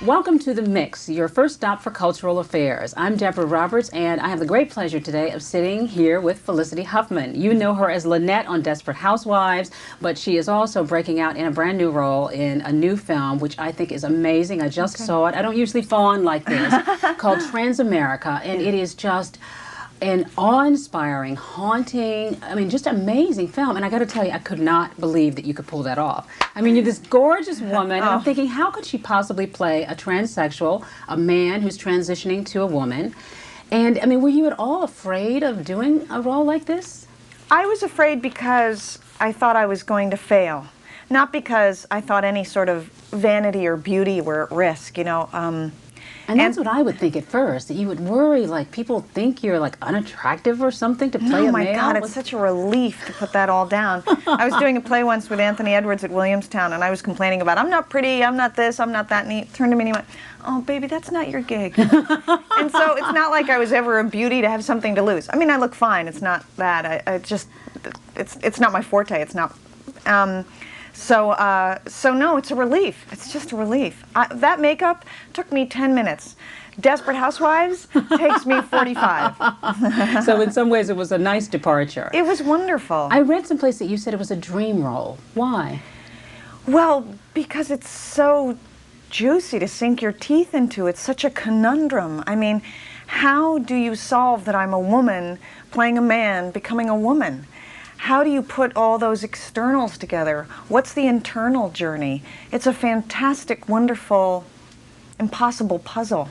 Welcome to The Mix, your first stop for cultural affairs. I'm Deborah Roberts, and I have the great pleasure today of sitting here with Felicity Huffman. You know her as Lynette on Desperate Housewives, but she is also breaking out in a brand new role in a new film, which I think is amazing. I just saw it. I don't usually fawn like this, called Transamerica, and it is just an awe-inspiring, haunting, I mean, just amazing film. And I got to tell you, I could not believe that you could pull that off. I mean, you're this gorgeous woman, and I'm thinking, how could she possibly play a transsexual, a man who's transitioning to a woman? And, I mean, were you at all afraid of doing a role like this? I was afraid because I thought I was going to fail. Not because I thought any sort of vanity or beauty were at risk, you know. And that's what I would think at first, that you would worry, like, people think you're, like, unattractive or something to play a male. Oh, my God, it's such a relief to put that all down. I was doing a play once with Anthony Edwards at Williamstown, and I was complaining about, I'm not pretty, I'm not this, I'm not that, and he turned to me and he went, oh, baby, that's not your gig. And so it's not like I was ever a beauty to have something to lose. I mean, I look fine, it's not that. It's not my forte, it's not. So no, it's a relief. It's just a relief. That makeup took me 10 minutes. Desperate Housewives takes me 45. So in some ways it was a nice departure. It was wonderful. I read someplace that you said it was a dream role. Why? Well, because it's so juicy to sink your teeth into. It's such a conundrum. I mean, how do you solve that I'm a woman playing a man becoming a woman? How do you put all those externals together? What's the internal journey? It's a fantastic, wonderful, impossible puzzle.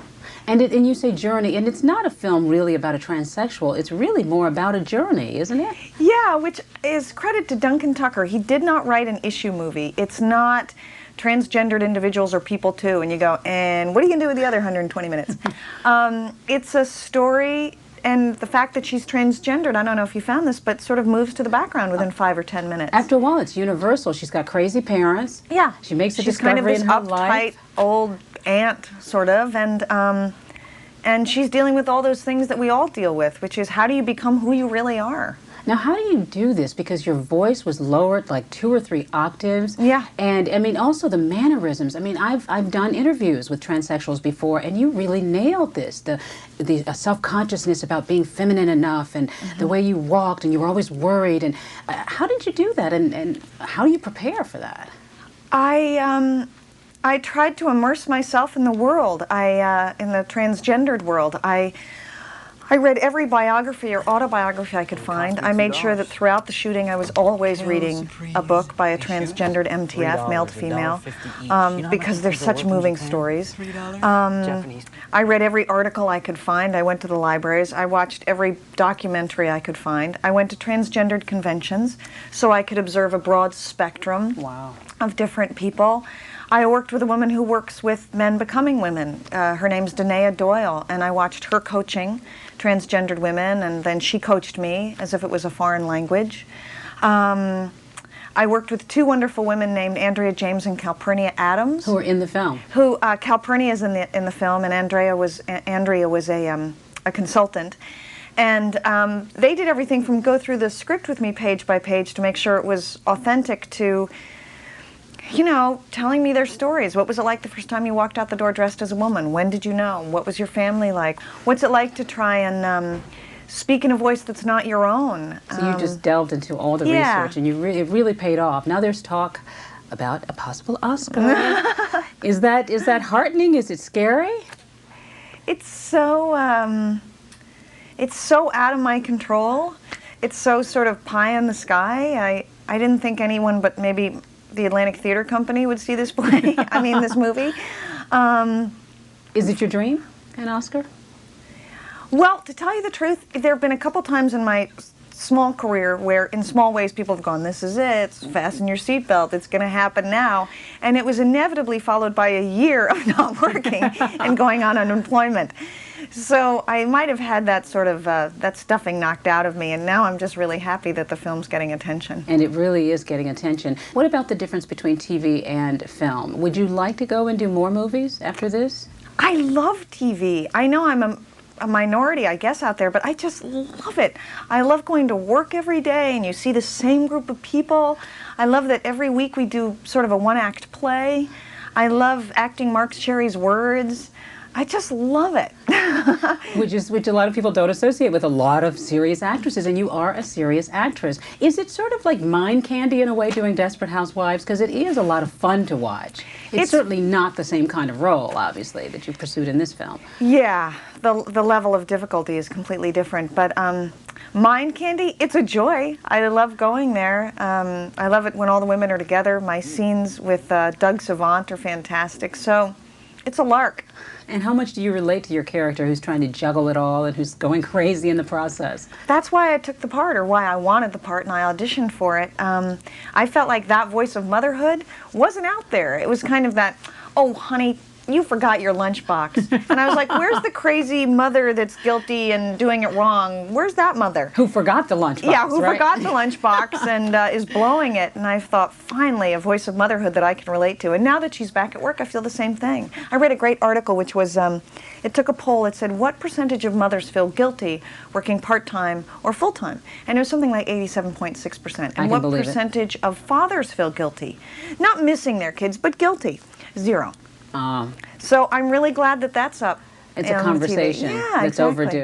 And you say journey, and it's not a film really about a transsexual. It's really more about a journey, isn't it? Yeah, which is credit to Duncan Tucker. He did not write an issue movie. It's not transgendered individuals or people too, and you go, and what are you going to do with the other 120 minutes? It's a story. And the fact that she's transgendered, I don't know if you found this, but sort of moves to the background within 5 or 10 minutes. After a while, it's universal. She's got crazy parents. Yeah. She makes a discovery in her life. She's kind of this uptight old aunt, sort of, and she's dealing with all those things that we all deal with, which is how do you become who you really are? Now, how do you do this? Because your voice was lowered like 2 or 3 octaves. Yeah. And, I mean, also the mannerisms. I mean, I've done interviews with transsexuals before, and you really nailed this. The self-consciousness about being feminine enough, and the way you walked, and you were always worried. And how did you do that, and how do you prepare for that? I tried to immerse myself in the world, in the transgendered world. I read every biography or autobiography I could find. I made sure that throughout the shooting I was always reading a book by a transgendered MTF, male to female, because they're such moving stories. I read every article I could find. I went to the libraries. I watched every documentary I could find. I went to transgendered conventions so I could observe a broad spectrum of different people. I worked with a woman who works with men becoming women. Her name's Danae Doyle, and I watched her coaching transgendered women, and then she coached me as if it was a foreign language. I worked with 2 wonderful women named Andrea James and Calpurnia Adams. Who are in the film. Who, Calpurnia is in the film, and Andrea was a consultant. And they did everything from go through the script with me page by page to make sure it was authentic to, you know, telling me their stories. What was it like the first time you walked out the door dressed as a woman? When did you know? What was your family like? What's it like to try and speak in a voice that's not your own? So you just delved into all the research, and it really paid off. Now there's talk about a possible Oscar. Is that heartening? Is it scary? It's so out of my control. It's so sort of pie in the sky. I didn't think anyone but maybe the Atlantic Theater Company would see this play, this movie. Is it your dream, an Oscar? Well, to tell you the truth, there have been a couple times in my small career where in small ways people have gone, this is it, fasten your seatbelt, it's going to happen now. And it was inevitably followed by a year of not working and going on unemployment. So I might have had that sort of, that stuffing knocked out of me, and now I'm just really happy that the film's getting attention. And it really is getting attention. What about the difference between TV and film? Would you like to go and do more movies after this? I love TV. I know I'm a minority, I guess, out there, but I just love it. I love going to work every day, and you see the same group of people. I love that every week we do sort of a one-act play. I love acting Mark Cherry's words. I just love it. Which a lot of people don't associate with a lot of serious actresses, and you are a serious actress. Is it sort of like mind candy in a way doing Desperate Housewives? Because it is a lot of fun to watch. It's certainly not the same kind of role, obviously, that you pursued in this film. Yeah, the level of difficulty is completely different, but mind candy, it's a joy. I love going there. I love it when all the women are together. My scenes with Doug Savant are fantastic, so it's a lark. And how much do you relate to your character who's trying to juggle it all and who's going crazy in the process? That's why I took the part, or why I wanted the part, and I auditioned for it. I felt like that voice of motherhood wasn't out there. It was kind of that, oh, honey, you forgot your lunchbox. And I was like, where's the crazy mother that's guilty and doing it wrong? Where's that mother? Who forgot the lunchbox, Yeah, who right? forgot the lunchbox and is blowing it. And I thought, finally, a voice of motherhood that I can relate to. And now that she's back at work, I feel the same thing. I read a great article which was, it took a poll. It said, what percentage of mothers feel guilty working part-time or full-time? And it was something like 87.6%. And what percentage of fathers feel guilty? Not missing their kids, but guilty. 0. So I'm really glad that that's up. It's a conversation that's overdue.